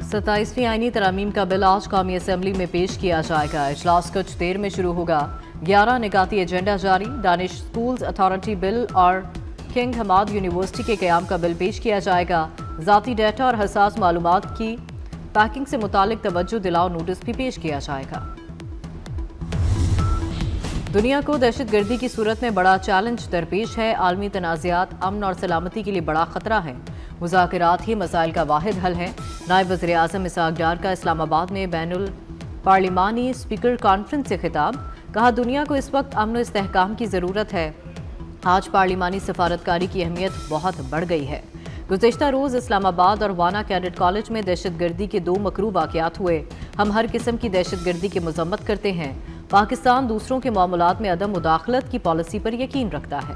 27वीं आईनी तरमीम का बिल आज कौमी असम्बली में पेश किया जाएगा। इजलास कुछ देर में शुरू होगा। 11 निकाती एजेंडा जारी। दानिश स्कूल्स अथॉरिटी बिल और किंग हमाद यूनिवर्सिटी के क़याम का बिल पेश किया जाएगा। ज़ाती डेटा और हसास मालूमात की पैकिंग से मुतालिक तवज्जो दिलाओ नोटिस भी पेश किया जाएगा। दुनिया को दहशत गर्दी की सूरत में बड़ा चैलेंज दरपेश है। आलमी तनाज़ात अमन और सलामती के लिए बड़ा खतरा है। मुज़ाकरात ही मसाइल का वाहिद हल है। नायब वज़ीर आज़म इसहाक डार का इस्लामाबाद में बैनुल पार्लिमानी स्पीकर कॉन्फ्रेंस से खिताब। कहा, दुनिया को इस वक्त अमन व इस्तेहकाम की ज़रूरत है। आज पार्लिमानी सफारतकारी की अहमियत बहुत बढ़ गई है। गुज़िश्ता रोज़ इस्लामाबाद और वाना कैडेट कॉलेज में दहशत गर्दी के 2 मकरू वाक़यात हुए। हम हर किस्म की दहशत गर्दी की मज़म्मत करते हैं। पाकिस्तान दूसरों के मामलात में अदम मुदाखलत की पॉलिसी पर यकीन रखता है।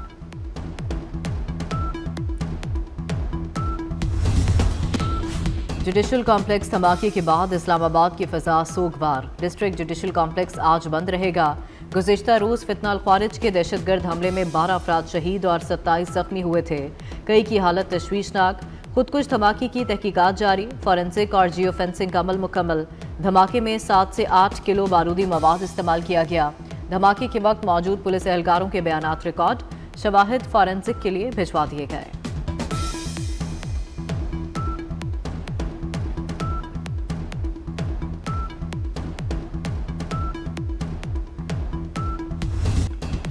जुडिशल कॉम्प्लेक्स धमाके के बाद इस्लामाबाद की फ़ज़ा सोगवार। डिस्ट्रिक्ट जुडिशल कॉम्प्लेक्स आज बंद रहेगा। गुज़िश्ता रोज़ फितना ख्वारिज के दहशतगर्द हमले में 12 अफराद शहीद और 27 ज़ख्मी हुए थे। कई की हालत तशवीशनाक। खुदकुश धमाके की तहकीकात जारी। फॉरेंसिक और जियो फेंसिंग का अमल मुकम्मल। धमाके में 7 से 8 किलो बारूदी मवाद इस्तेमाल किया गया। धमाके के वक्त मौजूद पुलिस एहलकारों के बयानात रिकॉर्ड, शवाहिद फॉरेंसिक के लिए भिजवा दिए गए।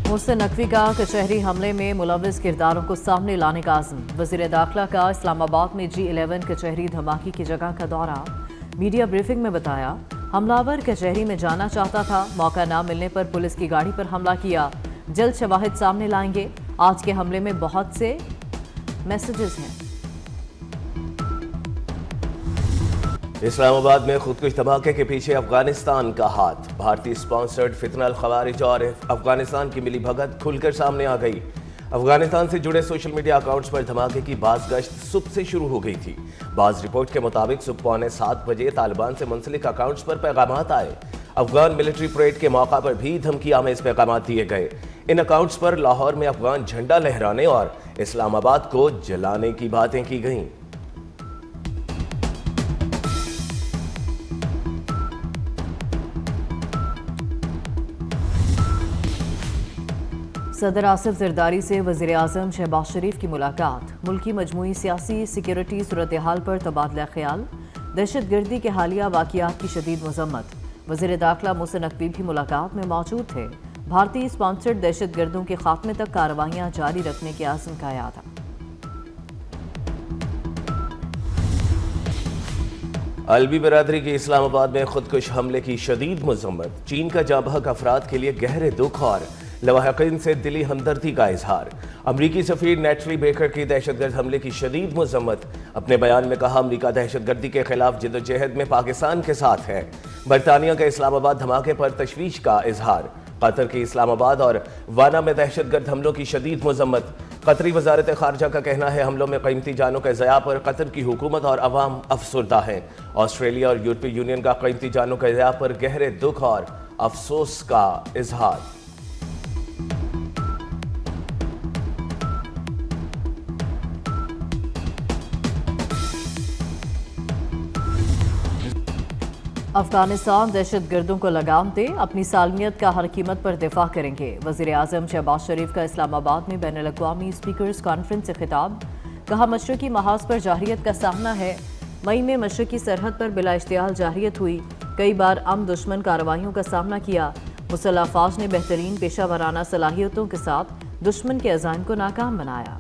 मोहसिन नकवी का कचहरी हमले में मुलविस किरदारों को सामने लाने का आज़म। वज़ीर दाखिला का इस्लामाबाद में G11 कचहरी धमाके की जगह का दौरा। मीडिया ब्रीफिंग में बताया, हमलावर कचहरी में जाना चाहता था। मौका ना मिलने पर पुलिस की गाड़ी पर हमला किया। जल्द शवाहिद सामने लाएंगे। आज के हमले में बहुत से मैसेजेस हैं। इस्लामाबाद में खुदकुश धमाके के पीछे अफगानिस्तान का हाथ। भारतीय स्पॉन्सर्ड फितनल ख़वारिज और अफगानिस्तान की मिली भगत खुलकर सामने आ गई। अफगानिस्तान से जुड़े सोशल मीडिया अकाउंट्स पर धमाके की बाज़ गश्त सुबह से शुरू हो गई थी। बाज़ रिपोर्ट के मुताबिक सुबह 6:45 बजे तालिबान से मुंसलिक अकाउंट्स पर पैगामात आए। अफगान मिलिट्री परेड के मौका पर भी धमकी आमेज पैगामात दिए गए। इन अकाउंट्स पर लाहौर में अफगान झंडा लहराने और इस्लामाबाद को जलाने की बातें की गईं। सदर आसिफ जरदारी से वज़ीर आज़म शहबाज शरीफ की मुलाकात। मुल्की मजमूई सियासी सिक्योरिटी सूरत हाल पर तबादला ख्याल। दहशत गर्दी के हालिया वाक़यात की शदीद मज़म्मत। वज़ीर दाखिला मोहसिन नकवी भी मुलाकात में मौजूद थे। भारतीय स्पॉन्सर्ड दहशत गर्दों के खात्मे तक कार्रवाइयाँ जारी रखने के आज़म का याद। अलवी बरादरी की इस्लामाबाद में खुदकुश हमले की शदीद मज़म्मत। चीन का जांबहक अफराद के लिए गहरे दुख और लवाहिकीन से दिली हमदर्दी का इजहार। अमरीकी सफीर नेटली बेकर की दहशतगर्द हमले की शदीद मज़म्मत। अपने बयान में कहा, अमरीका दहशतगर्दी के खिलाफ जद्दोजहद में पाकिस्तान के साथ है। बरतानिया के इस्लामाबाद धमाके पर तशवीश का इजहार। कतर के इस्लामाबाद और वाना में दहशतगर्द हमलों की शदीद मज़म्मत। कतरी वजारत खारजा का कहना है, हमलों में कीमती जानों के ज़या पर कतर की हुकूमत और अवाम अफसरदा है। ऑस्ट्रेलिया और यूरोपीय यूनियन का कीमती जानों के ज़या पर गहरे दुख और अफसोस का इजहार। अफगानिस्तान दहशत गर्दों को लगाम दे, अपनी सालमियत का हर कीमत पर दिफा करेंगे। वज़ीर आज़म शहबाज शरीफ का इस्लामाबाद में बैनुल अक़वामी स्पीकर्स कॉन्फ्रेंस से खिताब। कहा, मशरक़ी महाज पर जाहिरियत का सामना है। मई में मशरक़ी सरहद पर बिला इश्तिहाल जाहिरियत हुई। कई बार दुश्मन कार्रवाइयों का सामना किया। मुसल्लह फ़ौज ने बेहतरीन पेशा वराना सलाहियतों के साथ दुश्मन के अज़ाइम को नाकाम बनाया।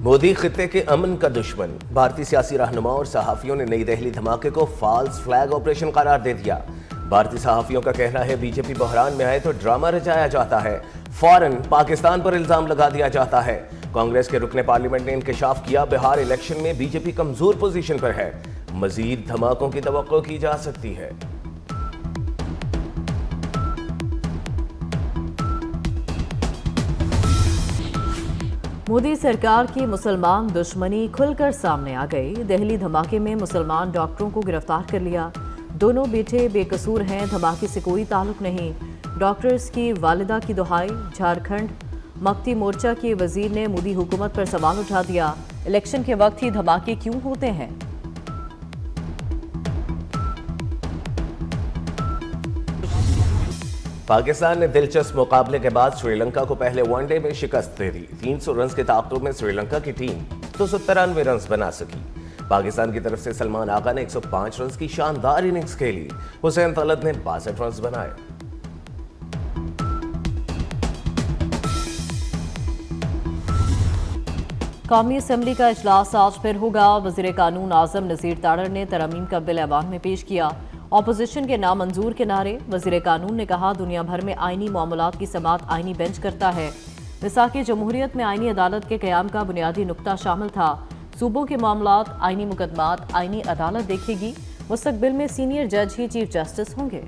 मोदी खित्ते के अमन का दुश्मन। भारतीय सियासी रहनुमा और सहाफ़ियों ने नई दिल्ली धमाके को फॉल्स फ्लैग ऑपरेशन करार दे दिया। भारतीय सहाफ़ियों का कहना है, बीजेपी बहरान में आए तो ड्रामा रचाया जाता है, फौरन पाकिस्तान पर इल्ज़ाम लगा दिया जाता है। कांग्रेस के रुकने पार्लियामेंट ने इंकशाफ किया, बिहार इलेक्शन में बीजेपी कमजोर पोजीशन पर है। मजीद धमाकों की तवक्को की जा सकती है। मोदी सरकार की मुसलमान दुश्मनी खुलकर सामने आ गई। दिल्ली धमाके में मुसलमान डॉक्टरों को गिरफ्तार कर लिया। दोनों बेटे बेकसूर हैं, धमाके से कोई ताल्लुक नहीं। डॉक्टर्स की वालिदा की दुहाई। झारखंड मक्ती मोर्चा के वजीर ने मोदी हुकूमत पर सवाल उठा दिया, इलेक्शन के वक्त ही धमाके क्यों होते हैं। पाकिस्तान ने दिलचस्प मुकाबले के बाद श्रीलंका को पहले वनडे में शिकस्त दे दी। 300 रन के ताक़ुब में श्रीलंका की टीम 293 रन बना सकी। पाकिस्तान की तरफ से सलमान आगा ने 105 रन की शानदार इनिंग्स खेली। हुसैन तलत ने 62 रन बनाए। कौमी असम्बली का इजलास आज फिर होगा। वज़ीर कानून आज़म नज़ीर तारड़ ने तरमीम का बिल ऐवान में पेश किया। अपोजिशन के नामंजूर के नारे। वज़ीर कानून ने कहा, दुनिया भर में आइनी मामलात की समाअत आइनी बेंच करता है। मिसाक़ जमहूरियत में आइनी अदालत के क़याम का बुनियादी नुक्ता शामिल था। सूबों के मामलात, आइनी मुकदमात आइनी अदालत देखेगी। मुस्तक़बिल में सीनियर जज ही चीफ जस्टिस होंगे।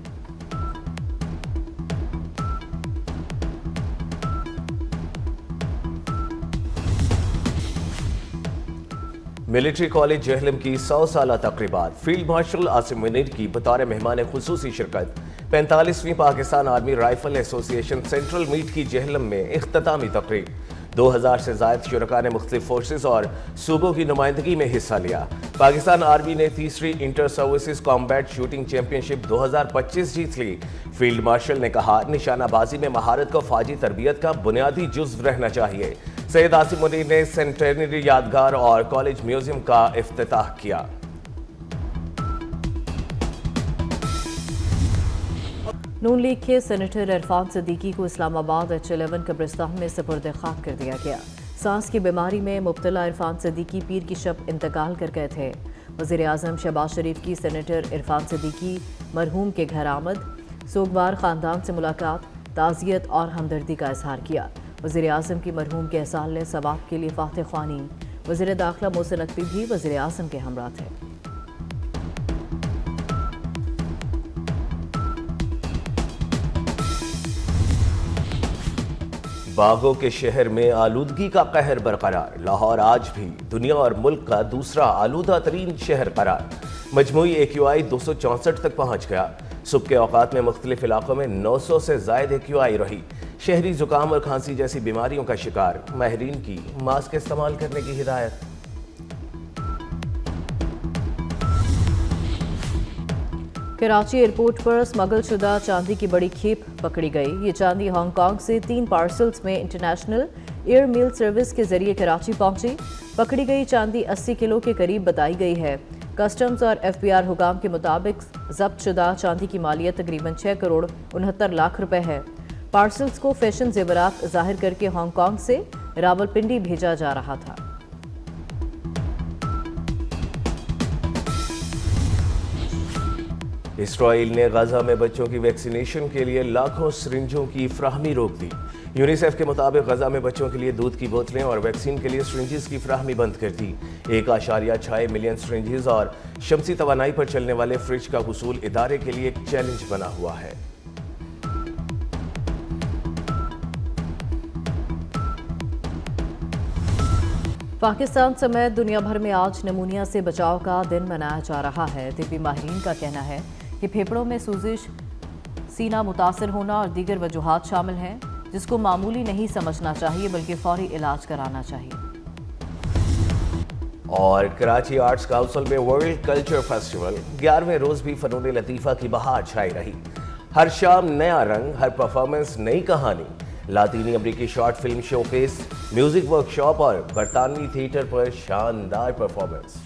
मिलिट्री कॉलेज जहलम की 100 साला तकरीबात। फील्ड मार्शल आसिम मुनीर की बतौर मेहमान खुसूसी शिरकत। 45वीं Pakistan army rifle association central meet की जहलम में इख्तितामी तकरीब। 2000 से ज़ायद शुरका ने मुख्तलिफ फोर्सेस और सूबों की नुमाइंदगी में हिस्सा लिया। पाकिस्तान आर्मी ने तीसरी inter services combat shooting championship 2025 जीत ली। फील्ड मार्शल ने कहा, निशानाबाजी में महारत को फौजी तरबियत का बुनियादी जुज़्व रहना चाहिए। सैयद आसिम मुनीर ने सेंटेनरी यादगार और कॉलेज म्यूजियम का इफ्तिताह किया। नून लीग के सेनेटर इरफान सिद्दीकी को इस्लामाबाद H11 कब्रिस्तान में सुपुर्द खाक कर दिया गया। सांस की बीमारी में मुब्तला इरफान सिद्दीकी पीर की शब इंतकाल कर गए थे। वज़ीर आज़म शहबाज शरीफ की सेनेटर इरफान सिद्दीकी मरहूम के घर आमद, सोगवार ख़ानदान से मुलाकात, ताज़ियत और हमदर्दी का इजहार किया। वज़ीर आज़म की मरहूम के एहसाल सवाब के लिए फातह ख्वानी। वज़ीर दाखिला मोहसिन नकवी भी वज़ीर आज़म के हमरा थे। बागों के शहर में आलूदगी का कहर बरकरार। लाहौर आज भी दुनिया और मुल्क का दूसरा आलूदा तरीन शहर करार। मजमूई AQI 264 तक पहुँच गया। सुबह के औकात में मुख्तलिफ इलाकों में 900 से ज़ायद AQI रही। शहरी जुकाम और खांसी जैसी बीमारियों का शिकार। माहिरीन की मास्क इस्तेमाल करने की हिदायत। कराची एयरपोर्ट पर स्मगल शुदा चांदी की बड़ी खेप पकड़ी गई। ये चांदी हांगकांग से 3 पार्सल्स में इंटरनेशनल एयर मेल सर्विस के जरिए कराची पहुंची। पकड़ी गई चांदी 80 किलो के करीब बताई गई है। कस्टम्स और FBR हुकाम के मुताबिक जब्त शुदा चांदी की मालियत तकरीबन 6 करोड़ 69 लाख रुपए है। पार्सल्स को फैशन जेवरात जाहिर करके हांगकांग से रावलपिंडी भेजा जा रहा था। इसराइल ने गजा में बच्चों की वैक्सीनेशन के लिए लाखों सिरिंजों की फ्राहमी रोक दी। यूनिसेफ के मुताबिक गजा में बच्चों के लिए दूध की बोतलें और वैक्सीन के लिए सिरिंजेस की फ्राहमी बंद कर दी। 1.6 मिलियन सिरिंजेस और शमसी तवानाई पर चलने वाले फ्रिज का हुसूल इदारे के लिए एक चैलेंज बना हुआ है। पाकिस्तान समेत दुनिया भर में आज नमूनिया से बचाव का दिन मनाया जा रहा है। तिब्बी माहिरीन का कहना है कि फेफड़ों में सूजिश, सीना मुतासर होना और दीगर वजूहात शामिल हैं, जिसको मामूली नहीं समझना चाहिए बल्कि फौरी इलाज कराना चाहिए। और कराची आर्ट्स काउंसिल में वर्ल्ड कल्चर फेस्टिवल 11वें रोज भी फनून लतीफ़ा की बहार छाई रही। हर शाम नया रंग, हर परफॉर्मेंस नई कहानी। लातीनी अमरीकी short film showcase, music workshop और बरतानवी थिएटर पर शानदार परफॉर्मेंस।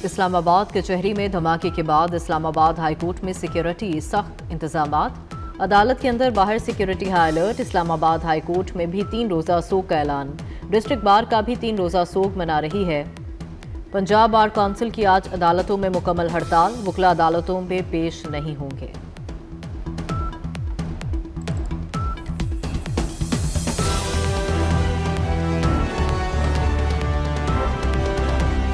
इस्लामाबाद कचहरी में धमाके के बाद इस्लामाबाद हाईकोर्ट में सिक्योरिटी सख्त इंतजामात। अदालत के अंदर बाहर security high alert. Islamabad high court में भी 3 रोज़ा सोग का ऐलान। डिस्ट्रिक्ट बार का भी 3 रोज़ा सोग मना रही है। पंजाब बार काउंसिल की आज अदालतों में मुकम्मल हड़ताल। वकला अदालतों में पेश नहीं होंगे।